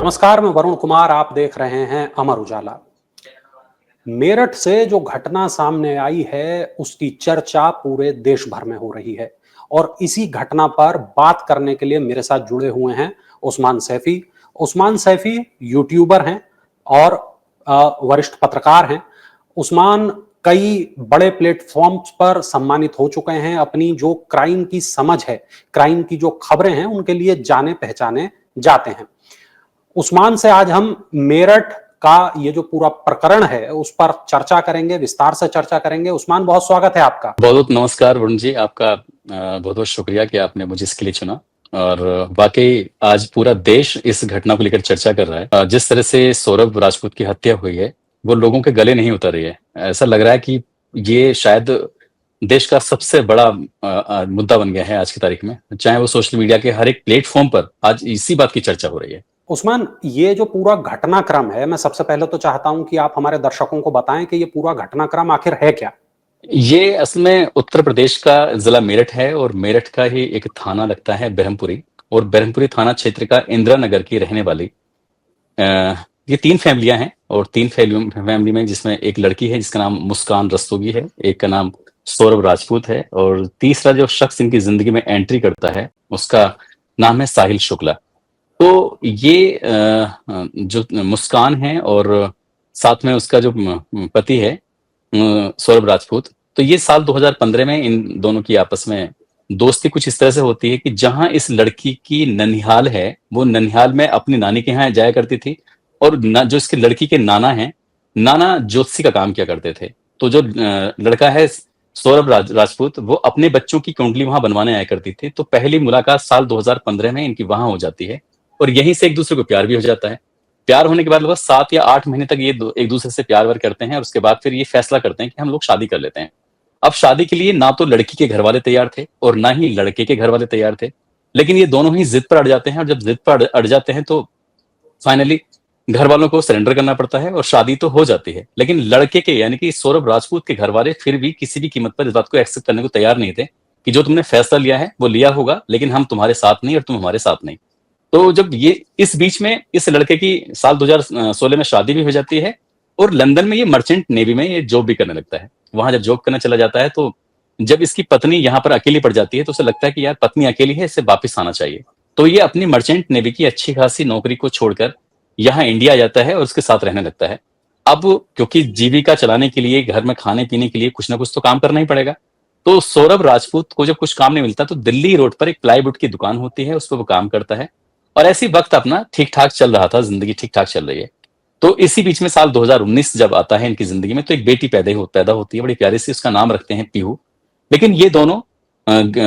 नमस्कार, मैं वरुण कुमार। आप देख रहे हैं अमर उजाला। मेरठ से जो घटना सामने आई है उसकी चर्चा पूरे देश भर में हो रही है और इसी घटना पर बात करने के लिए मेरे साथ जुड़े हुए हैं उस्मान सैफी। उस्मान सैफी यूट्यूबर हैं और वरिष्ठ पत्रकार हैं। उस्मान कई बड़े प्लेटफॉर्म्स पर सम्मानित हो चुके हैं। अपनी जो क्राइम की समझ है, क्राइम की जो खबरें हैं, उनके लिए जाने पहचाने जाते हैं। उस्मान से आज हम मेरठ का ये जो पूरा प्रकरण है उस पर चर्चा करेंगे, विस्तार से चर्चा करेंगे। उस्मान, बहुत स्वागत है आपका। बहुत बहुत नमस्कार वरुण जी, आपका बहुत बहुत शुक्रिया कि आपने मुझे इसके लिए चुना। और वाकई आज पूरा देश इस घटना को लेकर चर्चा कर रहा है। जिस तरह से सौरभ राजपूत की हत्या हुई है वो लोगों के गले नहीं उतर रही है। ऐसा लग रहा है कि ये शायद देश का सबसे बड़ा मुद्दा बन गया है आज की तारीख में, चाहे वो सोशल मीडिया के हर एक प्लेटफॉर्म पर आज इसी बात की चर्चा हो रही है। उस्मान, ये जो पूरा घटनाक्रम है, मैं सबसे पहले तो चाहता हूं कि आप हमारे दर्शकों को बताएं कि ये पूरा घटनाक्रम आखिर है क्या। ये असल में उत्तर प्रदेश का जिला मेरठ है और मेरठ का ही एक थाना लगता है ब्रह्मपुरी। और ब्रह्मपुरी थाना क्षेत्र का इंदिरा नगर की रहने वाली अ, ये तीन फैमिलियां हैं। और तीन फैमिली में जिसमें एक लड़की है जिसका नाम मुस्कान रस्तोगी है, एक का नाम सौरभ राजपूत है और तीसरा जो शख्स इनकी जिंदगी में एंट्री करता है उसका नाम है साहिल शुक्ला। तो ये जो मुस्कान है और साथ में उसका जो पति है सौरभ राजपूत, तो ये साल 2015 में इन दोनों की आपस में दोस्ती कुछ इस तरह से होती है कि जहां इस लड़की की ननिहाल है वो ननिहाल में अपनी नानी के यहाँ जाया करती थी। और जो इसकी लड़की के नाना हैं, नाना ज्योतिषी का काम किया करते थे। तो जो लड़का है सौरभ राजपूत, वो अपने बच्चों की कुंडली वहां बनवाने आया करती थी। तो पहली मुलाकात साल 2015 में इनकी वहां हो जाती है और यहीं से एक दूसरे को प्यार भी हो जाता है। प्यार होने के बाद लगभग 7 या 8 महीने तक ये एक दूसरे से प्यार वार करते हैं और उसके बाद फिर ये फैसला करते हैं कि हम लोग शादी कर लेते हैं। अब शादी के लिए ना तो लड़की के घर वाले तैयार थे और ना ही लड़के के घर वाले तैयार थे, लेकिन ये दोनों ही जिद पर अड़ जाते हैं। और जब जिद पर अड़ जाते हैं तो फाइनली घर वालों को सरेंडर करना पड़ता है और शादी तो हो जाती है। लेकिन लड़के के यानी कि सौरभ राजपूत के घर वाले फिर भी किसी भी कीमत पर इस बात को एक्सेप्ट करने को तैयार नहीं थे कि जो तुमने फैसला लिया है वो लिया होगा, लेकिन हम तुम्हारे साथ नहीं और तुम हमारे साथ नहीं। तो जब ये इस बीच में इस लड़के की साल 2016 में शादी भी हो जाती है और लंदन में ये मर्चेंट नेवी में ये जॉब भी करने लगता है। वहां जब जॉब करने चला जाता है तो जब इसकी पत्नी यहाँ पर अकेली पड़ जाती है तो उसे लगता है कि यार पत्नी अकेली है, इससे वापिस आना चाहिए। तो ये अपनी मर्चेंट नेवी की अच्छी खासी नौकरी को छोड़कर यहाँ इंडिया आ जाता है और उसके साथ रहने लगता है। अब क्योंकि जीविका चलाने के लिए, घर में खाने पीने के लिए कुछ ना कुछ तो काम करना ही पड़ेगा। तो सौरभ राजपूत को जब कुछ काम नहीं मिलता तो दिल्ली रोड पर एक प्लाईवुड की दुकान होती है, उस पर वो काम करता है। और ऐसी वक्त अपना ठीक ठाक चल रहा था, जिंदगी ठीक ठाक चल रही है। तो इसी बीच में साल 2019 जब आता है इनकी जिंदगी में तो एक बेटी पैदा होती है, बड़ी प्यारी सी, उसका नाम रखते हैं पीहू। लेकिन ये दोनों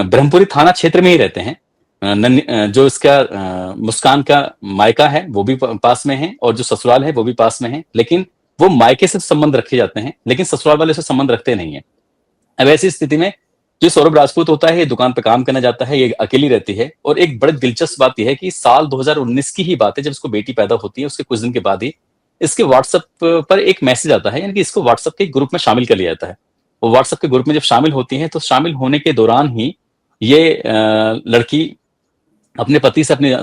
ब्रह्मपुरी थाना क्षेत्र में ही रहते हैं। जो इसका मुस्कान का मायका है वो भी पास में है और जो ससुराल है वो भी पास में है। लेकिन वो मायके से संबंध रखे जाते हैं लेकिन ससुराल वाले से संबंध रखते नहीं है। अब ऐसी स्थिति में जो सौरभ राजपूत होता है ये दुकान पे काम करने जाता है, ये अकेली रहती है। और एक बड़ी दिलचस्प बात यह है कि साल 2019 की ही बात है, जब इसको बेटी पैदा होती है उसके कुछ दिन के बाद ही इसके व्हाट्सएप पर एक मैसेज आता है, यानी कि इसको व्हाट्सएप के ग्रुप में शामिल कर लिया जाता है। वो व्हाट्सएप के ग्रुप में जब शामिल होती है तो शामिल होने के दौरान ही ये लड़की अपने पति से, अपने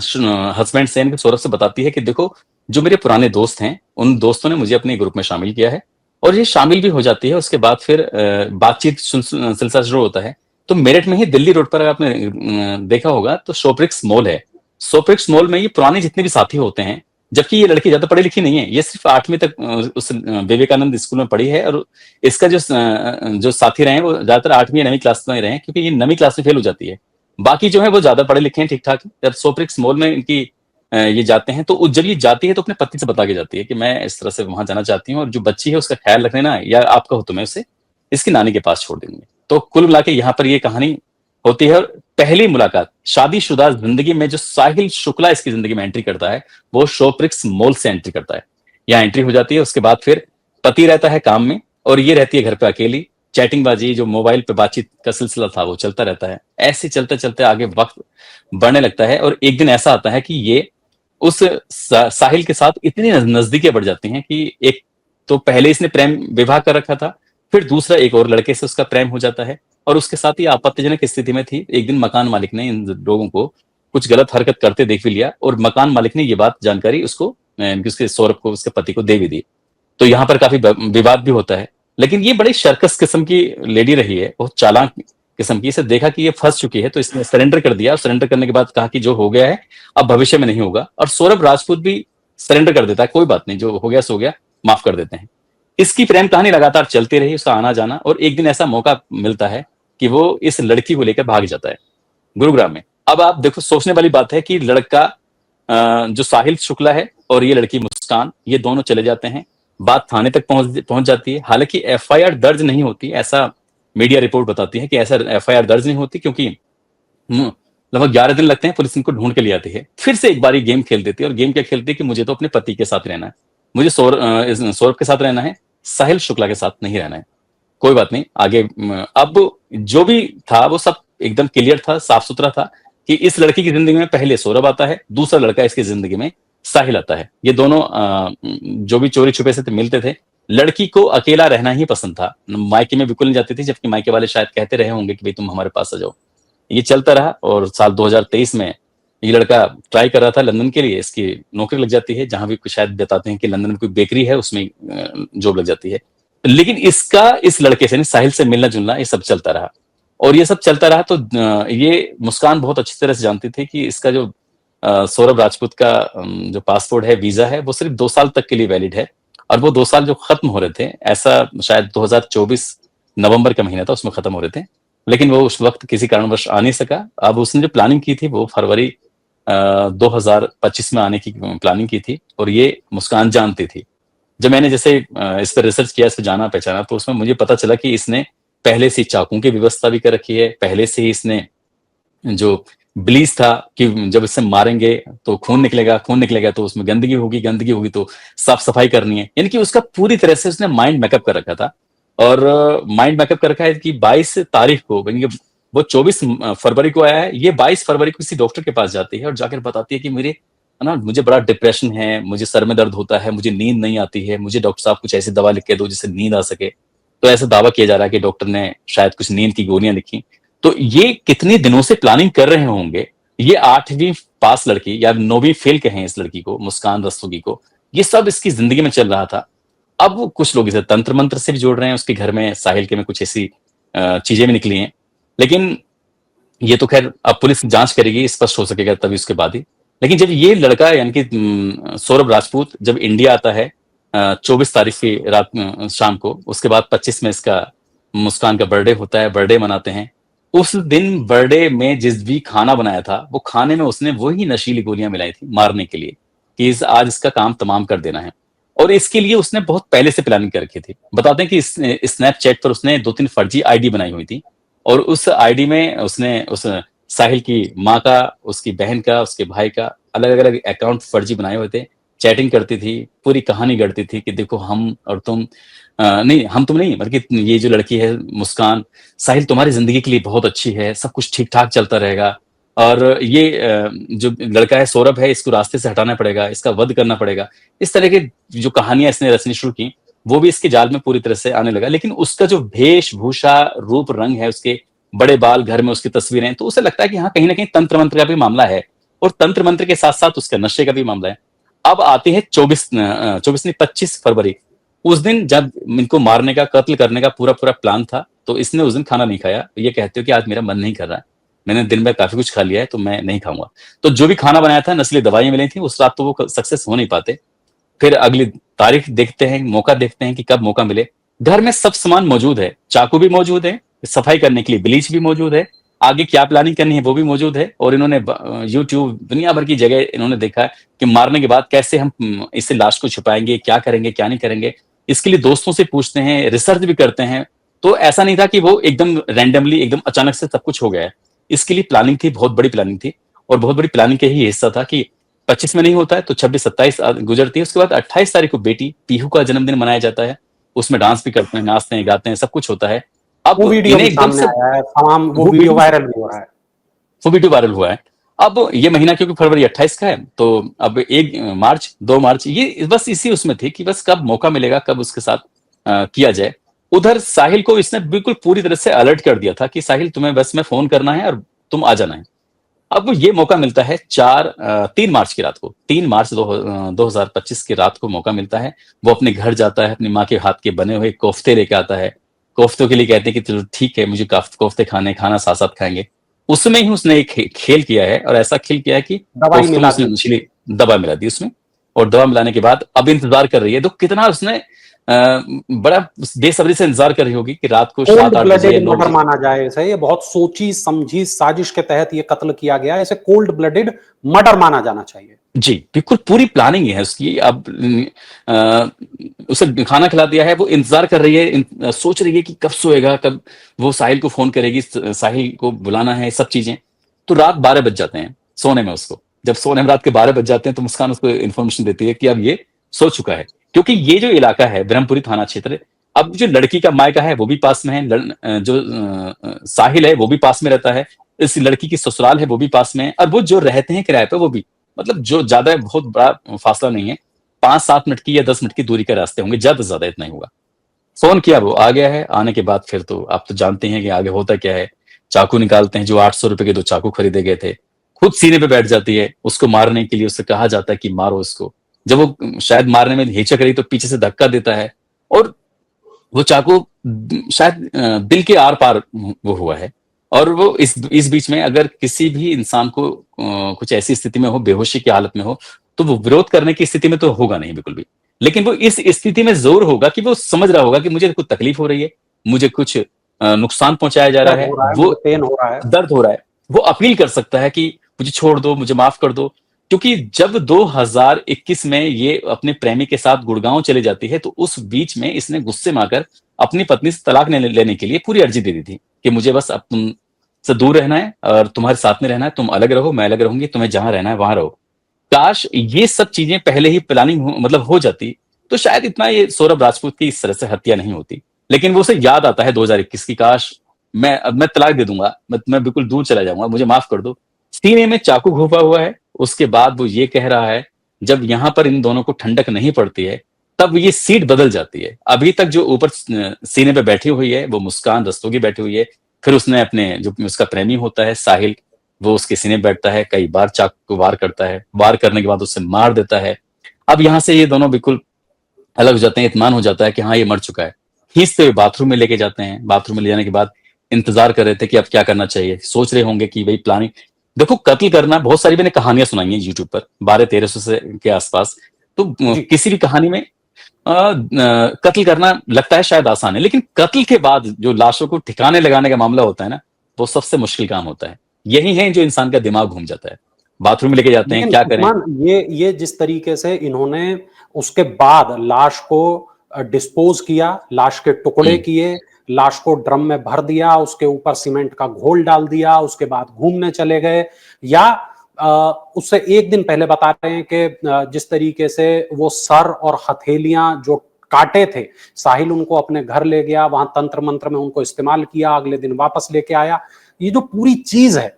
हस्बैंड से, यानी कि सौरभ से बताती है कि देखो जो मेरे पुराने दोस्त हैं उन दोस्तों ने मुझे अपने ग्रुप में शामिल किया है। और ये शामिल भी हो जाती है। उसके बाद फिर बातचीत सिलसिला शुरू होता है। तो मेरठ में ही दिल्ली रोड पर अगर आपने देखा होगा तो शोप्रिक्स मॉल है। शोप्रिक्स मॉल में ये पुराने जितने भी साथी होते हैं, जबकि ये लड़की ज्यादा पढ़ी लिखी नहीं है, ये सिर्फ 8वीं तक उस विवेकानंद स्कूल में पढ़ी है। और इसका जो साथी रहे हैं वो ज्यादातर 8वीं या 9वीं क्लास में रहे हैं, क्योंकि ये 9वीं क्लास में फेल हो जाती है। बाकी जो है वो ज्यादा पढ़े लिखे हैं, ठीक ठाक। जब शोप्रिक्स मॉल में इनकी ये जाते हैं तो जब ये जाती है तो अपने पति से बता के जाती है कि मैं इस तरह से वहां जाना चाहती हूँ और जो बच्ची है उसका ख्याल रख लेना, या आप कहो तो मैं उसे इसकी नानी के पास छोड़ देंगे। तो कुल मिला के यहाँ पर ये कहानी होती है। और पहली मुलाकात शादीशुदा जिंदगी में जो साहिल शुक्ला इसकी जिंदगी में एंट्री करता है वो शोप्रिक्स मॉल से एंट्री करता है। यहाँ एंट्री हो जाती है। उसके बाद फिर पति रहता है काम में और ये रहती है घर पे अकेली। चैटिंगबाजी, जो मोबाइल पे बातचीत का सिलसिला था वो चलता रहता है। ऐसे चलते चलते आगे वक्त बढ़ने लगता है और एक दिन ऐसा आता है कि ये उस साहिल के साथ इतनी नजदीकियां बढ़ जाती हैं कि एक तो पहले इसने प्रेम विवाह कर रखा था, फिर दूसरा एक और लड़के से उसका प्रेम हो जाता है। और उसके साथ ही आपत्तिजनक स्थिति में थी। एक दिन मकान मालिक ने इन लोगों को कुछ गलत हरकत करते देख भी लिया, और मकान मालिक ने ये बात जानकारी उसको उसके सौरभ को, उसके पति को दे भी दी। तो यहाँ पर काफी विवाद भी होता है। लेकिन ये बड़ी शर्कस किस्म की लेडी रही है, बहुत चालाक किस्म की। इसे देखा कि ये फंस चुकी है तो इसने सरेंडर कर दिया। सरेंडर करने के बाद कहा कि जो हो गया है अब भविष्य में नहीं होगा, और सौरभ राजपूत भी सरेंडर कर देता है, कोई बात नहीं, जो हो गया सो गया, माफ कर देते हैं। इसकी प्रेम कहानी लगातार चलती रही, उसका आना जाना, और एक दिन ऐसा मौका मिलता है कि वो इस लड़की को लेकर भाग जाता है गुरुग्राम में। अब आप देखो, सोचने वाली बात है कि लड़का जो साहिल शुक्ला है और ये लड़की मुस्कान, ये दोनों चले जाते हैं। बात थाने तक पहुंच जाती है। हालांकि एफआईआर दर्ज नहीं होती, ऐसा मीडिया रिपोर्ट बताती है कि ऐसा एफआईआर दर्ज नहीं होती, क्योंकि लगभग 11 दिन लगते हैं, पुलिस इनको ढूंढ के ले आती है। फिर से एक बारी गेम खेल देती है, और गेम क्या खेलती है कि मुझे तो अपने पति के साथ रहना है, मुझे सौरभ के साथ रहना है, साहिल शुक्ला के साथ नहीं रहना है। कोई बात नहीं, आगे अब जो भी था वो सब एकदम क्लियर था, साफ सुथरा था कि इस लड़की की जिंदगी में पहले सौरभ आता है, दूसरा लड़का इसकी जिंदगी में साहिल आता है। ये दोनों जो भी चोरी छुपे से मिलते थे। लड़की को अकेला रहना ही पसंद था, मायके में बिल्कुल नहीं जाती थी, जबकि मायके वाले शायद कहते रहे होंगे कि भाई तुम हमारे पास आ जाओ। ये चलता रहा, और साल 2023 में ये लड़का ट्राई कर रहा था लंदन के लिए, इसकी नौकरी लग जाती है, जहां भी शायद बताते हैं कि लंदन में कोई बेकरी है, उसमें जॉब लग जाती है। लेकिन इसका इस लड़के से, साहिल से मिलना जुलना, ये सब चलता रहा। और ये सब चलता रहा तो ये मुस्कान बहुत अच्छी तरह से जानती थी कि इसका जो सौरभ राजपूत का जो पासपोर्ट है, वीजा है, वो सिर्फ 2 साल तक के लिए वैलिड है। और वो 2 साल जो खत्म हो रहे थे, ऐसा शायद 2024 नवंबर का महीना था, उसमें खत्म हो रहे थे। लेकिन वो उस वक्त किसी कारणवश आ नहीं सका। अब उसने जो प्लानिंग की थी वो फरवरी 2025 में आने की प्लानिंग की थी, और ये मुस्कान जानती थी। जब मैंने जैसे इस पर रिसर्च किया, इस पर जाना पहचाना, तो उसमें मुझे पता चला कि इसने पहले से चाकू की व्यवस्था भी कर रखी है। पहले से ही इसने जो ब्लीच था कि जब इससे मारेंगे तो खून निकलेगा, खून निकलेगा तो उसमें गंदगी होगी, गंदगी होगी तो साफ सफाई करनी है। यानी कि उसका पूरी तरह से उसने माइंड मेकअप कर रखा था। और माइंड मेकअप कर रखा है कि 22 तारीख को, वो 24 फरवरी को आया है, ये 22 फरवरी को किसी डॉक्टर के पास जाती है और जाकर बताती है कि मुझे बड़ा डिप्रेशन है, मुझे सर में दर्द होता है, मुझे नींद नहीं आती है, मुझे डॉक्टर साहब कुछ ऐसी दवा लिख के दो जिससे नींद आ सके। तो ऐसा दावा किया जा रहा है कि डॉक्टर ने शायद कुछ नींद की गोलियां लिखी। तो ये कितने दिनों से प्लानिंग कर रहे होंगे। ये 8वीं पास लड़की, या 9वीं फेल कहें इस लड़की को, मुस्कान रस्तोगी को, ये सब इसकी जिंदगी में चल रहा था। अब कुछ लोग इसे तंत्र मंत्र से भी जोड़ रहे हैं, उसके घर में साहिल के में कुछ ऐसी चीजें भी निकली हैं। लेकिन ये तो खैर अब पुलिस जांच करेगी, स्पष्ट हो सकेगा तभी उसके बाद ही। लेकिन जब ये लड़का यानी कि सौरभ राजपूत जब इंडिया आता है 24 तारीख की रात शाम को, उसके बाद 25 में इसका मुस्कान का बर्थडे होता है, बर्थडे मनाते हैं। उस दिन बर्थडे में जिस भी खाना बनाया था, वो खाने में उसने वही नशीली गोलियां मिलाई थी मारने के लिए, कि आज इसका काम तमाम कर देना है। और इसके लिए उसने बहुत पहले से प्लानिंग कर रखी थी। बताते हैं कि स्नैपचैट पर उसने 2-3 फर्जी आईडी बनाई हुई थी, और उस आईडी में उसने उस साहिल की माँ का, उसकी बहन का, उसके भाई का अलग अलग अकाउंट फर्जी बनाए हुए थे। चैटिंग करती थी, पूरी कहानी गढ़ती थी कि देखो हम और तुम नहीं, हम तुम नहीं, बल्कि ये जो लड़की है मुस्कान, साहिल तुम्हारी जिंदगी के लिए बहुत अच्छी है, सब कुछ ठीक ठाक चलता रहेगा, और ये जो लड़का है सौरभ है, इसको रास्ते से हटाना पड़ेगा, इसका वध करना पड़ेगा। इस तरह की जो कहानियां इसने रचनी शुरू की, वो भी इसके जाल में पूरी तरह से आने लगा। लेकिन उसका जो वेशभूषा, रूप रंग है, उसके बड़े बाल, घर में उसकी तस्वीरें, तो उसे लगता है कि हाँ, कहीं ना कहीं तंत्र मंत्र का भी मामला है, और तंत्र मंत्र के साथ साथ उसका नशे का भी मामला है। अब आती है 25 फरवरी। उस दिन जब इनको मारने का, कत्ल करने का पूरा प्लान था, तो इसने उस दिन खाना नहीं खाया। ये कहते हो कि आज मेरा मन नहीं कर रहा है, मैंने दिन में काफी कुछ खा लिया है, तो मैं नहीं खाऊंगा। तो जो भी खाना बनाया था, नस्ली दवाइयां मिली थी, उस रात तो वो सक्सेस हो नहीं पाते। फिर अगली तारीख देखते हैं, मौका देखते हैं कि कब मौका मिले। घर में सब सामान मौजूद है, चाकू भी मौजूद है, सफाई करने के लिए ब्लीच भी मौजूद है, आगे क्या प्लानिंग करनी है वो भी मौजूद है। और इन्होंने यूट्यूब, दुनिया भर की जगह इन्होंने देखा है कि मारने के बाद कैसे हम इससे लाश को छुपाएंगे, क्या करेंगे, क्या नहीं करेंगे। इसके लिए दोस्तों से पूछते हैं, रिसर्च भी करते हैं। तो ऐसा नहीं था कि वो एकदम रैंडमली, एकदम अचानक से सब कुछ हो गया है। इसके लिए प्लानिंग थी, बहुत बड़ी प्लानिंग थी, और बहुत बड़ी प्लानिंग का ही हिस्सा था कि 25 में नहीं होता है तो 26-27 गुजरती है। उसके बाद 28 तारीख को बेटी पीहू का जन्मदिन मनाया जाता है। उसमें डांस भी करते हैं, नाचते हैं, गाते हैं, सब कुछ होता है। अब वो वीडियो भी एकदम सामने से आया है, तमाम वो वीडियो वायरल भी हो रहा है। वो वीडियो वायरल हुआ है। अब ये महीना क्योंकि फरवरी 28 का है, तो अब 1 मार्च 2 मार्च ये बस इसी उसमें थी कि बस कब मौका मिलेगा, कब उसके साथ किया जाए। उधर साहिल को इसने बिल्कुल पूरी तरह से अलर्ट कर दिया था कि साहिल तुम्हें बस में फोन करना है और तुम आ जाना है। अब ये मौका मिलता है 3 मार्च की रात को, 3 मार्च 2025 की रात को मौका मिलता है। वो अपने घर जाता है, अपनी माँ के हाथ के बने हुए कोफ्ते लेके आता है। कोफ्तों के लिए कहते हैं कि चलो ठीक है, मुझे कोफ्ते खाना साथ साथ खाएंगे। उसमें ही उसने एक खेल किया है, और ऐसा खेल किया है कि दवाई कोफ्तों में मिला उसने दी। मछली दवा मिला दी उसमें। और दवा मिलाने के बाद अब इंतजार कर रही है, तो कितना उसने बड़ा बेसब्री से इंतजार कर रही होगी कि रात को कोल्ड 7-8 बजे या ब्लडेड 9 मर्डर बजे। माना जाए इसे, ये बहुत सोची समझी साजिश के तहत ये कत्ल किया गया है, इसे कोल्ड ब्लडेड मर्डर माना जाना चाहिए। जी, बिल्कुल पूरी प्लानिंग है उसकी। अब उसे खाना खिला दिया है, वो इंतजार कर रही है, सोच रही है कि कब सोएगा, कब वो साहिल को फोन करेगी, साहिल को बुलाना है, सब चीजें। तो रात 12 बज जाते हैं सोने में उसको। जब सोने में रात के 12 बज जाते हैं, तो मुस्कान उसको इन्फॉर्मेशन देती है कि अब ये सो चुका है। क्योंकि ये जो इलाका है ब्रह्मपुरी थाना क्षेत्र, अब जो लड़की का मायका है वो भी पास में है, जो साहिल है वो भी पास में रहता है, इस लड़की की ससुराल है वो भी पास में है, और वो जो रहते हैं किराए पे वो भी, मतलब जो ज्यादा बहुत बड़ा फासला नहीं है, 5-7 मिनट की या 10 मिनट की दूरी के रास्ते होंगे, ज्यादा से ज्यादा इतना ही होगा। फोन किया, वो आ गया है। आने के बाद फिर तो आप तो जानते हैं कि आगे होता क्या है। चाकू निकालते हैं, जो 800 रुपए के 2 चाकू खरीदे गए थे, खुद सीने पे बैठ जाती है उसको मारने के लिए। उससे कहा जाता है कि मारो इसको। जब वो शायद मारने में हिचक रही, तो पीछे से धक्का देता है, और वो चाकू शायद दिल के आर पार वो हुआ है। और वो इस बीच में अगर किसी भी इंसान को कुछ ऐसी स्थिति में हो, बेहोशी की हालत में हो, तो वो विरोध करने की स्थिति में तो होगा नहीं बिल्कुल भी। लेकिन वो इस स्थिति में जरूर होगा कि वो समझ रहा होगा कि मुझे कुछ तकलीफ हो रही है, मुझे कुछ नुकसान पहुंचाया जा रहा दर्द है, हो रहा है, वो मुझे पेन हो रहा है। दर्द हो रहा है। वो अपील कर सकता है कि मुझे छोड़ दो, मुझे माफ कर दो। क्योंकि जब 2021 में ये अपने प्रेमी के साथ गुड़गांव चली जाती है, तो उस बीच में इसने गुस्से में आकर अपनी पत्नी से तलाक लेने के लिए पूरी अर्जी दे दी थी कि मुझे बस अब तुम से दूर रहना है और तुम्हारे साथ में रहना है, तुम अलग रहो, मैं अलग रहूंगी, तुम्हें जहां रहना है वहां रहो। काश ये सब चीजें पहले ही प्लानिंग मतलब हो जाती, तो शायद इतना ये सौरभ राजपूत की इस तरह से हत्या नहीं होती। लेकिन वो उसे याद आता है 2021 की, काश मैं तलाक दे दूंगा, मैं बिल्कुल दूर चला जाऊंगा, मुझे माफ कर दो। सीने में चाकू घुसा हुआ है। उसके बाद वो ये कह रहा है, जब यहां पर इन दोनों को ठंडक नहीं पड़ती है, तब ये सीट बदल जाती है। अभी तक जो ऊपर सीने पे बैठी हुई है वो मुस्कान रस्तोगी बैठी हुई है। फिर उसने अपने जो उसका प्रेमी होता है साहिल, वो उसके सीने पे बैठता है, कई बार चाकू को वार करता है, वार करने के बाद उससे मार देता है। अब यहाँ से ये दोनों बिल्कुल अलग हो जाते हैं, इत्मीनान हो जाता है कि हाँ ये मर चुका है। खींचते हुए बाथरूम में लेके जाते हैं। बाथरूम में ले जाने के बाद इंतजार कर रहे थे कि अब क्या करना चाहिए। सोच रहे होंगे कि भाई प्लानिंग, देखो कत्ल करना, बहुत सारी मैंने कहानियां सुनाई हैं यूट्यूब पर 1200-1300 से के आसपास। तो जी। किसी भी कहानी में कत्ल करना लगता है शायद आसान है, लेकिन कत्ल के बाद जो लाशों को ठिकाने लगाने का मामला होता है ना, वो सबसे मुश्किल काम होता है। यही है जो इंसान का दिमाग घूम जाता है। बाथरूम में लेके जाते हैं, लेकिन क्या करें। उस्मान, ये जिस तरीके से इन्होंने उसके बाद लाश को डिस्पोज किया, लाश के टुकड़े हम्म, किए, लाश को ड्रम में भर दिया, उसके ऊपर सीमेंट का घोल डाल दिया, उसके बाद घूमने चले गए, या उससे एक दिन पहले बता रहे हैं कि जिस तरीके से वो सर और हथेलियां जो काटे थे, साहिल उनको अपने घर ले गया, वहां तंत्र मंत्र में उनको इस्तेमाल किया, अगले दिन वापस लेके आया। ये जो पूरी चीज है,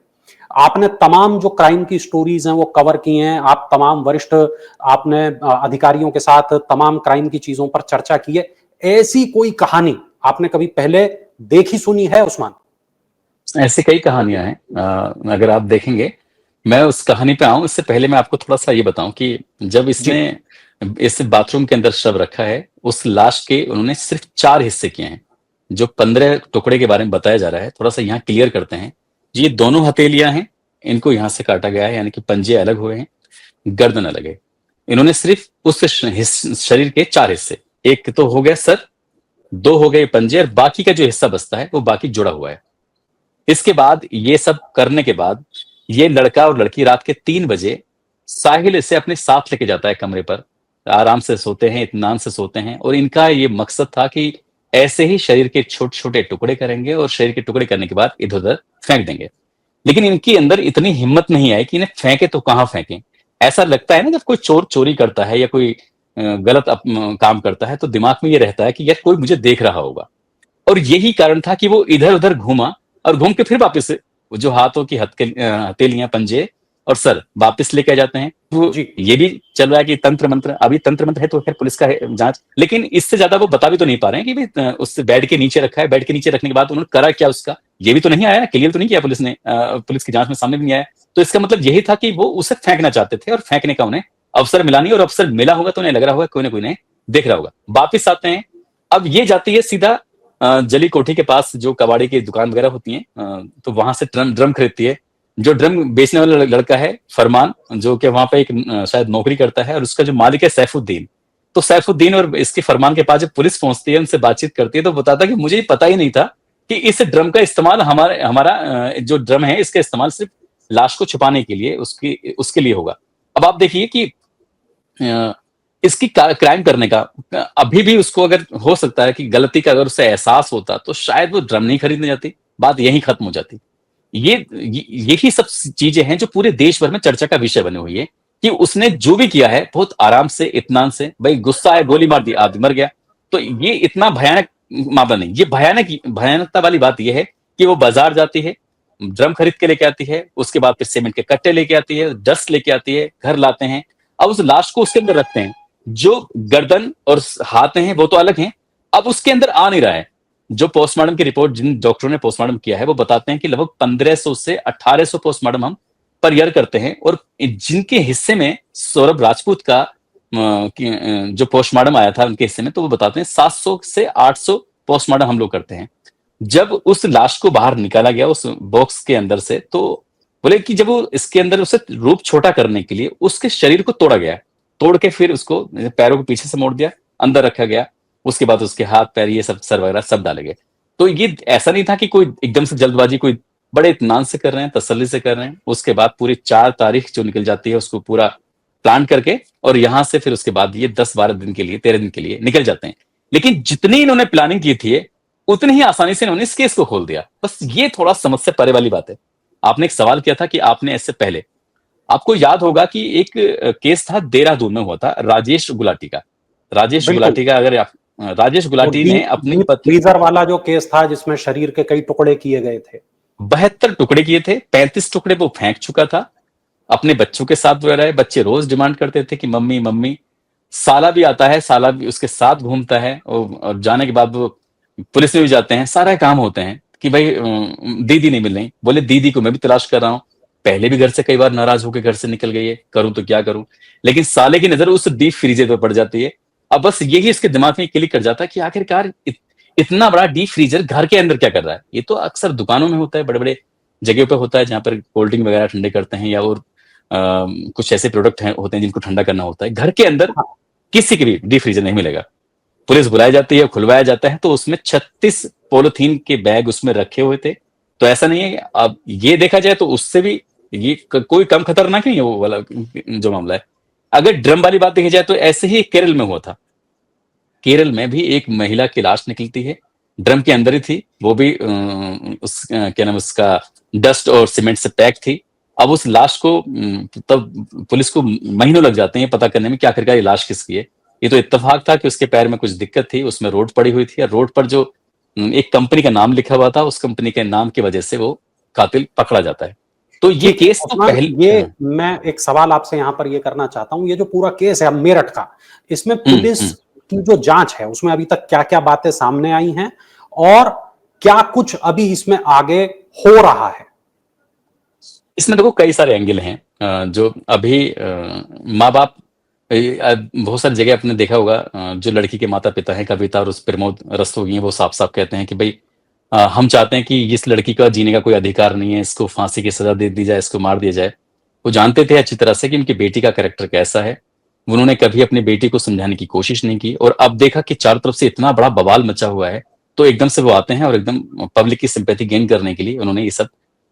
आपने तमाम जो क्राइम की स्टोरीज हैं वो कवर की हैं, आप तमाम वरिष्ठ आपने अधिकारियों के साथ तमाम क्राइम की चीजों पर चर्चा की है। ऐसी कोई कहानी आपने कभी पहले देखी सुनी है उस्मान? ऐसी कई कहानियां हैं। अगर आप देखेंगे, मैं उस कहानी पे आऊं इससे पहले मैं आपको थोड़ा सा ये बताऊं कि जब जी। इसने इस बाथरूम के अंदर शव रखा है, उस लाश के उन्होंने सिर्फ 4 हिस्से किए हैं। जो 15 टुकड़े के बारे में बताया जा रहा है, थोड़ा सा यहाँ क्लियर करते हैं। ये दोनों हथेलियां हैं, इनको यहाँ से काटा गया है, यानी कि पंजे अलग हुए हैं, गर्दन अलग है। इन्होंने सिर्फ उस शरीर के 4 हिस्से, एक तो हो गया सर, 2 हो गए पंजे, और बाकी का जो हिस्सा बचता है वो बाकी जुड़ा हुआ है। इसके बाद ये सब करने के बाद ये लड़का और लड़की रात के 3 बजे साहिल इसे अपने साथ लेके जाता है कमरे पर। आराम से सोते हैं, इत्मीनान से सोते हैं, और इनका ये मकसद था कि ऐसे ही शरीर के छोटे छोटे टुकड़े करेंगे और शरीर के टुकड़े करने के बाद इधर उधर फेंक देंगे। लेकिन इनके अंदर इतनी हिम्मत नहीं आई कि इन्हें फेंके तो कहाँ फेंकें। ऐसा लगता है ना, जब कोई चोर चोरी करता है या कोई गलत काम करता है, तो दिमाग में ये रहता है कि यार कोई मुझे देख रहा होगा। और यही कारण था कि वो इधर उधर घूमा, और घूम के फिर वापस से वो जो हाथों की हथेलियां, पंजे और सर वापस लेके आ जाते हैं। वो जी। ये भी चल रहा है कि तंत्र मंत्र, अभी तंत्र मंत्र है तो खैर पुलिस का है जांच, लेकिन इससे ज्यादा वो बता भी तो नहीं पा रहे हैं कि भाई उससे बेड के नीचे रखा है, बेड के नीचे रखने के बाद उन्होंने करा क्या उसका, ये भी तो नहीं आया ना, क्लियर तो नहीं किया पुलिस ने, पुलिस की जांच में सामने भी नहीं आया। तो इसका मतलब यही था कि वो उसे फेंकना चाहते थे और फेंकने का उन्हें अवसर मिला नहीं, और अवसर मिला होगा तो उन्हें लग रहा होगा कोई ना कोई ने देख रहा होगा। वापिस आते हैं, अब ये जाती है सीधा जली कोठी के पास जो कबाड़ी की दुकान वगैरह होती है, तो वहां से ड्रम ड्रम खरीदती है। जो ड्रम बेचने वाला लड़का है फरमान, जो कि वहां पे एक शायद नौकरी करता है, और उसका जो मालिक है सैफुद्दीन। तो सैफुद्दीन और इसकी फरमान के पास जब पुलिस पहुंचती है, उनसे बातचीत करती है, तो बताता है कि मुझे पता ही नहीं था कि इस ड्रम का इस्तेमाल हमारा जो ड्रम है इसका इस्तेमाल सिर्फ लाश को छुपाने के लिए उसके लिए होगा। अब आप देखिए कि इसकी क्राइम करने का अभी भी उसको अगर हो सकता है कि गलती का अगर उसे एहसास होता तो शायद वो ड्रम नहीं खरीदने जाती, बात यही खत्म हो जाती। यही सब चीजें हैं जो पूरे देश भर में चर्चा का विषय बनी हुई है कि उसने जो भी किया है बहुत आराम से, इत्मीनान से, भाई गुस्सा है गोली मार दी आदमी मर गया। तो ये इतना भयानक मामला नहीं, ये भयानकता वाली बात यह है कि वो बाजार जाती है, ड्रम खरीद के लेके आती है, उसके बाद फिर सीमेंट के कट्टे लेके आती है, डस्ट लेके आती है, घर लाते हैं, अब उस लाश को उसके अंदर रखते हैं। जो गर्दन और हाथ हैं वो तो अलग हैं, अब उसके अंदर आ नहीं रहा है। जो पोस्टमार्टम की रिपोर्ट जिन डॉक्टरों ने पोस्टमार्टम किया है वो बताते हैं कि लगभग 1500 से 1800 पोस्टमार्टम हम पर ईयर करते हैं, और जिनके हिस्से में सौरभ राजपूत का जो पोस्टमार्टम आया था उनके हिस्से में, तो वो बताते हैं 700 से 800 पोस्टमार्टम हम लोग करते हैं। जब उस लाश को बाहर निकाला गया उस बॉक्स के अंदर से, तो बोले कि जब वो इसके अंदर उसे रूप छोटा करने के लिए उसके शरीर को तोड़ा गया, तोड़ के फिर उसको पैरों को पीछे से मोड़ दिया, अंदर रखा गया, उसके बाद उसके हाथ पैर ये सब सर वगैरह सब डाले गए। तो ये ऐसा नहीं था कि कोई एकदम से जल्दबाजी, कोई बड़े इत्मीनान से कर रहे हैं, तसल्ली से कर रहे हैं। उसके बाद पूरी 4 तारीख जो निकल जाती है उसको पूरा प्लान करके, और यहां से फिर उसके बाद ये 10-12 दिन के लिए, 13 दिन के लिए निकल जाते हैं। लेकिन जितनी इन्होंने प्लानिंग की थी उतनी ही आसानी से इन्होंने इस केस को खोल दिया। बस ये थोड़ा समझ से परे वाली बात है। आपने एक सवाल किया था कि आपने इससे पहले, आपको याद होगा कि एक केस था देहरादून में हुआ था राजेश गुलाटी का। राजेश बिल्कुल। गुलाटी का अगर राजेश वो गुलाटी ने अपनी पत्नी, फ्रीजर वाला जो केस था जिसमें शरीर के कई टुकड़े किए गए थे, 72 टुकड़े किए थे, 35 टुकड़े वो फेंक चुका था। अपने बच्चों के साथ रह रहे, बच्चे रोज डिमांड करते थे कि मम्मी मम्मी। साला भी आता है, साला भी उसके साथ घूमता है, और जाने के बाद वो पुलिस में भी जाते हैं, सारा काम होते हैं कि भाई दीदी नहीं मिल रही। बोले दीदी को मैं भी तलाश कर रहा हूँ, पहले भी घर से कई बार नाराज होकर घर से निकल गई है, करूं तो क्या करूं। लेकिन साले की नजर उस डीप फ्रीजर पर पड़ जाती है। अब बस यही इसके दिमाग में क्लिक कर जाता है कि आखिरकार इतना बड़ा डीप फ्रीजर घर के अंदर क्या कर रहा है। ये तो अक्सर दुकानों में होता है, बड़े बड़े जगह पे होता है जहां पर कोल्ड ड्रिंक वगैरह ठंडे करते हैं, या और कुछ ऐसे प्रोडक्ट होते हैं जिनको ठंडा करना होता है। घर के अंदर किसी के भी डीप फ्रीजर नहीं मिलेगा। पुलिस बुलाई जाती है, खुलवाया जाता है, तो उसमें 36 पॉलिथीन के बैग उसमें रखे हुए थे। तो ऐसा नहीं है, अब ये देखा जाए तो उससे भी ये कोई कम खतरनाक नहीं है वो वाला जो मामला है। अगर ड्रम वाली बात देखी जाए तो ऐसे ही केरल में हुआ था। केरल में भी एक महिला की लाश निकलती है, ड्रम के अंदर ही थी, वो भी क्या नाम उसका, डस्ट और सीमेंट से पैक थी। अब उस लाश को तब पुलिस को महीनों लग जाते हैं पता करने में कि आखिरकार ये लाश किसकी है। ये तो इत्तेफाक था कि उसके पैर में कुछ दिक्कत थी, उसमें रोड पड़ी हुई थी, और रोड पर जो एक कंपनी का नाम लिखा हुआ था, उस कंपनी के नाम की वजह से वो कातिल पकड़ा जाता है। तो ये केस तो पहले, ये मैं एक सवाल आपसे यहाँ पर ये करना चाहता हूँ, ये जो पूरा केस है मेरठ का, इसमें पुलिस की जो जांच है उसमें अभी तक क्या क्या बातें सामने आई हैं, और क्या कुछ अभी इसमें आगे हो रहा है? इसमें देखो कई सारे एंगल हैं। जो अभी माँ बाप, बहुत सारी जगह आपने देखा होगा, जो लड़की के माता पिता हैं कविता और उस प्रमोद रस्तोगी हैं, वो साफ साफ कहते हैं कि भाई हम चाहते हैं कि इस लड़की का जीने का कोई अधिकार नहीं है, इसको फांसी की सजा दे दी जाए, इसको मार दिया जाए। वो जानते थे अच्छी तरह से कि उनकी बेटी का कैरेक्टर कैसा है। उन्होंने कभी अपनी बेटी को समझाने की कोशिश नहीं की, और अब देखा कि चारों तरफ से इतना बड़ा बवाल मचा हुआ है, तो एकदम से वो आते हैं और एकदम पब्लिक की सिंपैथी गेन करने के लिए उन्होंने ये सब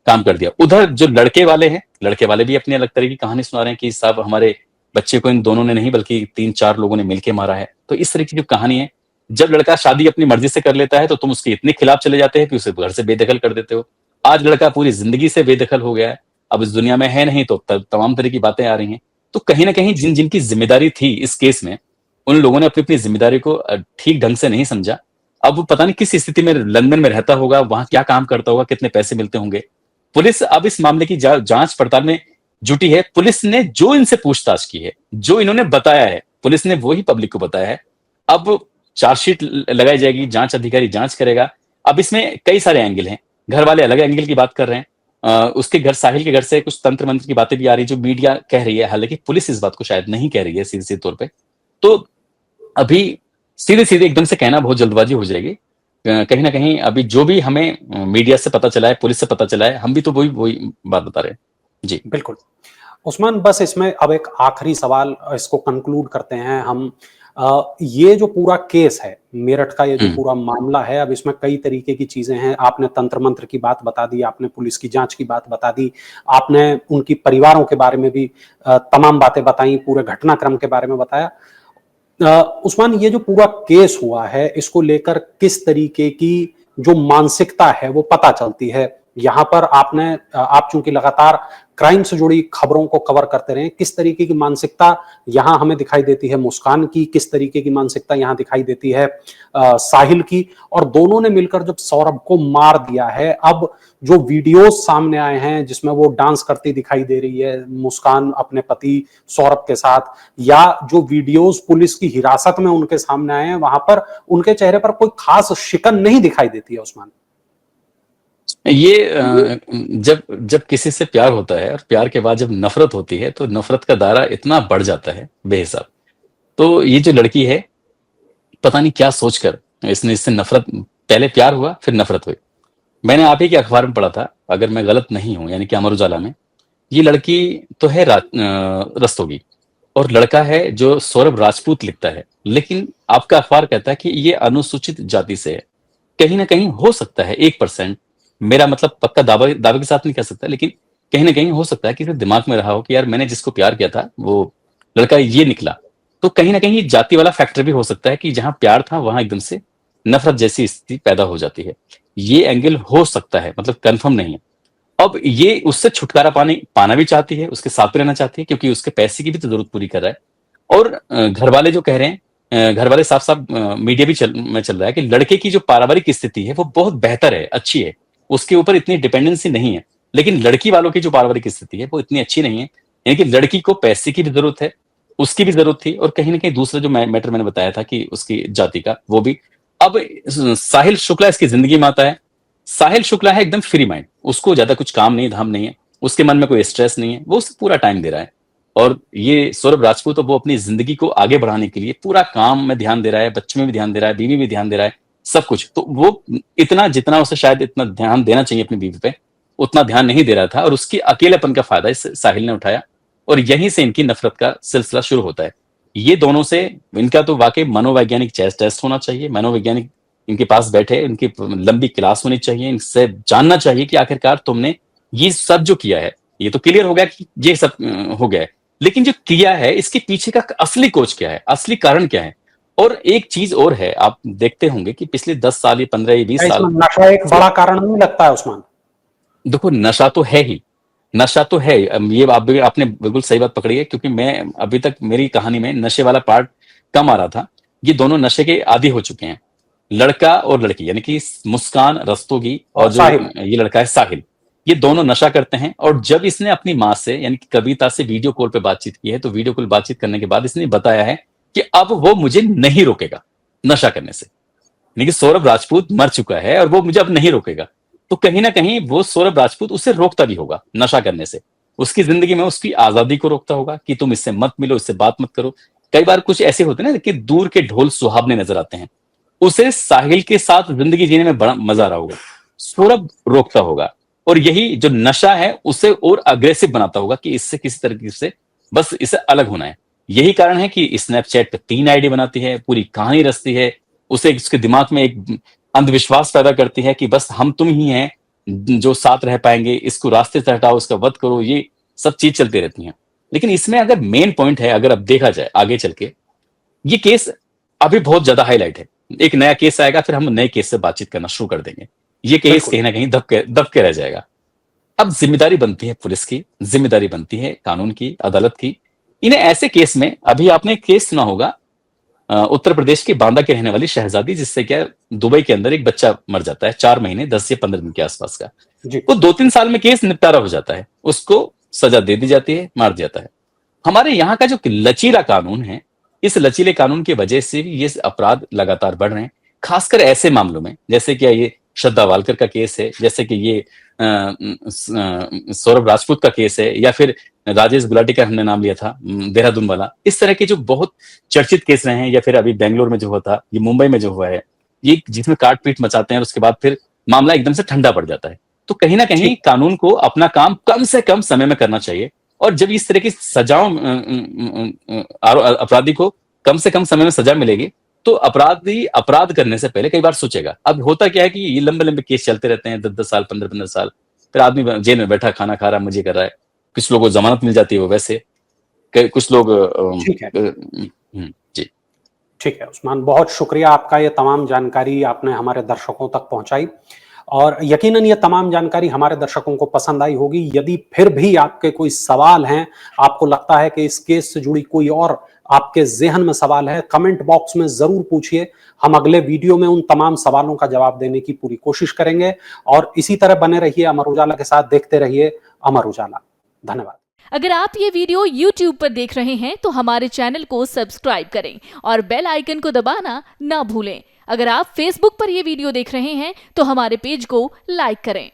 काम कर दिया। उधर जो लड़के वाले हैं, लड़के वाले भी अपनी अलग तरह की कहानी सुना रहे हैं कि साहब हमारे बच्चे को इन दोनों ने नहीं बल्कि 3-4 लोगों ने मिलकर मारा है। तो इस तरह की जो कहानी है, जब लड़का शादी अपनी मर्जी से कर लेता है तो तुम उसके इतने खिलाफ चले जाते हैं कि उसे घर से बेदखल कर देते हो। आज लड़का पूरी जिंदगी से बेदखल हो गया है, अब इस दुनिया में है नहीं, तो तमाम तरह की बातें आ रही हैं। तो कहीं ना कहीं जिनकी जिम्मेदारी थी इस केस में, उन लोगों ने अपनी अपनी जिम्मेदारी को ठीक ढंग से नहीं समझा। अब वो पता नहीं किस स्थिति में लंदन में रहता होगा, वहां क्या काम करता होगा, कितने पैसे मिलते होंगे। पुलिस अब इस मामले की जांच पड़ताल में जुटी है। पुलिस ने जो इनसे पूछताछ की है, जो इन्होंने बताया है, पुलिस ने वो ही पब्लिक को बताया है। अब चार्जशीट लगाई जाएगी, जांच अधिकारी जांच करेगा। अब इसमें कई सारे एंगल हैं, घर वाले अलग एंगल की बात कर रहे हैं, उसके घर, साहिल के घर से कुछ तंत्र मंत्र की बातें भी आ रही है जो मीडिया कह रही है, हालांकि पुलिस इस बात को शायद नहीं कह रही है सीधे सीधे तौर पे। तो अभी सीधे सीधे एकदम से कहना बहुत जल्दबाजी हो जाएगी। कहीं ना कहीं अभी जो भी हमें मीडिया से पता चला है, पुलिस से पता चला है, हम भी तो वही वही बात बता रहे हैं जी। बिल्कुल। उस्मान, बस इसमें अब एक आखिरी सवाल, इसको कंक्लूड करते हैं हम। ये जो पूरा केस है, मेरठ का ये जो पूरा मामला है, अब इसमें कई तरीके की चीजें हैं। आपने तंत्र मंत्र की बात बता दी, आपने पुलिस की जांच की बात बता दी, आपने उनकी परिवारों के बारे में भी तमाम बातें बताई, पूरे घटनाक्रम के बारे में बताया। उस्मान, ये जो पूरा केस हुआ है, इसको लेकर किस तरीके की जो मानसिकता है वो पता चलती है? यहाँ पर आप चूंकि लगातार क्राइम से जुड़ी खबरों को कवर करते रहे, किस तरीके की मानसिकता यहाँ हमें दिखाई देती है मुस्कान की, किस तरीके की मानसिकता यहाँ दिखाई देती है साहिल की? और दोनों ने मिलकर जब सौरभ को मार दिया है, अब जो वीडियोस सामने आए हैं जिसमें वो डांस करती दिखाई दे रही है मुस्कान अपने पति सौरभ के साथ, या जो वीडियोस पुलिस की हिरासत में उनके सामने आए हैं, वहां पर उनके चेहरे पर कोई खास शिकन नहीं दिखाई देती है उस्मान। ये जब जब किसी से प्यार होता है और प्यार के बाद जब नफरत होती है तो नफरत का दायरा इतना बढ़ जाता है बेहिसाब। तो ये जो लड़की है, पता नहीं क्या सोचकर इसने इससे नफरत, पहले प्यार हुआ फिर नफरत हुई। मैंने आप ही के अखबार में पढ़ा था, अगर मैं गलत नहीं हूं, यानी कि अमर उजाला में, ये लड़की तो है रस्तोगी और लड़का है जो सौरभ राजपूत लिखता है, लेकिन आपका अखबार कहता है कि ये अनुसूचित जाति से है। कहीं ना कहीं हो सकता है 1%, मेरा मतलब पक्का दावे के साथ नहीं कह सकता, लेकिन कहीं ना कहीं हो सकता है कि दिमाग में रहा हो कि यार मैंने जिसको प्यार किया था वो लड़का ये निकला। तो कहीं ना कहीं जाति वाला फैक्टर भी हो सकता है कि जहां प्यार था वहां एकदम से नफरत जैसी स्थिति पैदा हो जाती है। ये एंगल हो सकता है, मतलब कंफर्म नहीं है। अब ये उससे छुटकारा पाना भी चाहती है, उसके साथ भी रहना चाहती है, क्योंकि उसके पैसे की भी तो जरूरत पूरी कर रहा है। और घर वाले जो कह रहे हैं, घर वाले साफ साफ मीडिया भी में चल रहा है कि लड़के की जो पारिवारिक स्थिति है वो बहुत बेहतर है, अच्छी है, उसके ऊपर इतनी डिपेंडेंसी नहीं है। लेकिन लड़की वालों की जो पारिवारिक स्थिति है वो इतनी अच्छी नहीं है, यानी कि लड़की को पैसे की भी जरूरत है, उसकी भी जरूरत थी, और कहीं ना कहीं दूसरा जो मैटर मैंने बताया था कि उसकी जाति का, वो भी। अब साहिल शुक्ला इसकी जिंदगी में आता है। साहिल शुक्ला है एकदम फ्री माइंड, उसको ज्यादा कुछ काम नहीं धाम नहीं है, उसके मन में कोई स्ट्रेस नहीं है, वो उससे पूरा टाइम दे रहा है। और ये सौरभ राजपूत, तो वो अपनी जिंदगी को आगे बढ़ाने के लिए पूरा काम में ध्यान दे रहा है, बच्चे में भी ध्यान दे रहा है, बीवी में ध्यान दे रहा है, सब कुछ। तो वो इतना, जितना उसे शायद इतना ध्यान देना चाहिए अपनी बीवी पे, उतना ध्यान नहीं दे रहा था, और उसकी अकेलेपन का फायदा इस साहिल ने उठाया, और यहीं से इनकी नफरत का सिलसिला शुरू होता है। ये दोनों से इनका तो वाकई मनोवैज्ञानिक टेस्ट होना चाहिए, मनोवैज्ञानिक इनके पास बैठे, इनकी लंबी क्लास होनी चाहिए, इनसे जानना चाहिए कि आखिरकार तुमने ये सब जो किया है, ये तो क्लियर हो गया कि ये सब हो गया है, लेकिन जो किया है इसके पीछे का असली कोच क्या है, असली कारण क्या है। और एक चीज और है, आप देखते होंगे कि पिछले 10 साल या 15 या 20 साल, नशा एक बड़ा कारण नहीं लगता है उस्मान? देखो नशा तो है ही, नशा तो है। ये आपने बिल्कुल सही बात पकड़ी है, क्योंकि मैं अभी तक मेरी कहानी में नशे वाला पार्ट कम आ रहा था। ये दोनों नशे के आदी हो चुके हैं, लड़का और लड़की, यानी कि मुस्कान रस्तोगी और जो ये लड़का है साहिल, ये दोनों नशा करते हैं। और जब इसने अपनी माँ से, यानी कि कविता से वीडियो कॉल पे बातचीत की है, तो वीडियो कॉल बातचीत करने के बाद इसने बताया है कि अब वो मुझे नहीं रोकेगा नशा करने से, यानी कि सौरभ राजपूत मर चुका है और वो मुझे अब नहीं रोकेगा। तो कहीं ना कहीं वो सौरभ राजपूत उसे रोकता भी होगा नशा करने से, उसकी जिंदगी में उसकी आजादी को रोकता होगा कि तुम इससे मत मिलो, इससे बात मत करो। कई बार कुछ ऐसे होते हैं ना कि दूर के ढोल सुहावने नजर आते हैं, उसे साहिल के साथ जिंदगी जीने में बड़ा मजा आ रहा होगा, सौरभ रोकता होगा। और यही जो नशा है उसे और अग्रेसिव बनाता होगा कि इससे किसी तरीके से बस इसे अलग होना है। यही कारण है कि स्नैपचैट पे 3 आईडी बनाती है, पूरी कहानी रचती है, उसे उसके दिमाग में एक अंधविश्वास पैदा करती है कि बस हम तुम ही हैं जो साथ रह पाएंगे, इसको रास्ते से हटाओ, इसका वध करो, ये सब चीज चलती रहती हैं। लेकिन इसमें अगर मेन पॉइंट है, अगर अब देखा जाए आगे चल के, ये केस अभी बहुत ज्यादा हाईलाइट है। एक नया केस आएगा, फिर हम नए केस से बातचीत करना शुरू कर देंगे, ये केस कहीं ना कहीं दब के रह जाएगा। अब जिम्मेदारी बनती है पुलिस की, जिम्मेदारी बनती है कानून की, अदालत की। इन्हें ऐसे केस में, अभी आपने केस सुना होगा उत्तर प्रदेश के बांदा के रहने वाली शहजादी, जिससे क्या दुबई के अंदर एक बच्चा मर जाता है, 4 महीने 10 या 15 दिन के आसपास का। वो 2-3 साल में केस निपटारा हो जाता है, उसको सजा दे दी जाती है, मार दिया जाता है। हमारे यहाँ का जो लचीला कानून है, इस लचीले कानून की वजह से भी ये अपराध लगातार बढ़ रहे हैं, खासकर ऐसे मामलों में, जैसे कि ये श्रद्धा वालकर का केस है, जैसे कि ये सौरभ राजपूत का केस है, या फिर राजेश गुलाटी का हमने नाम लिया था देहरादून वाला, इस तरह के जो बहुत चर्चित केस रहे हैं, या फिर अभी बेंगलोर में जो हुआ था, ये मुंबई में जो हुआ है, ये जिसमें काट पीट मचाते हैं और उसके बाद फिर मामला एकदम से ठंडा पड़ जाता है। तो कहीं ना कहीं कानून को अपना काम कम से कम समय में करना चाहिए, और जब इस तरह की सजाओं अपराधी को कम से कम समय में सजा मिलेगी, तो अपराधी अपराध करने से पहले कई बार सोचेगा। अब होता क्या है कि ये लंबे लंबे केस चलते रहते हैं, 10-10 साल, 15-15 साल, फिर आदमी जेल में बैठा खाना खा रहा, मजे कर रहा है, कुछ लोगों को जमानत मिल जाती है, वो वैसे कुछ लोग ठीक है। जी ठीक है उस्मान, बहुत शुक्रिया आपका, ये तमाम जानकारी आपने हमारे दर्शकों तक पहुंचाई, और यकीनन ये तमाम जानकारी हमारे दर्शकों को पसंद आई होगी। यदि फिर भी आपके कोई सवाल हैं, आपको लगता है कि इस केस से जुड़ी कोई और आपके ज़हन में सवाल है, कमेंट बॉक्स में जरूर पूछिए। हम अगले वीडियो में उन तमाम सवालों का जवाब देने की पूरी कोशिश करेंगे, और इसी तरह बने रहिए अमर उजाला के साथ, देखते रहिए अमर उजाला। धन्यवाद। अगर आप ये वीडियो YouTube पर देख रहे हैं तो हमारे चैनल को सब्सक्राइब करें और बेल आइकन को दबाना ना भूलें। अगर आप Facebook पर ये वीडियो देख रहे हैं तो हमारे पेज को लाइक करें।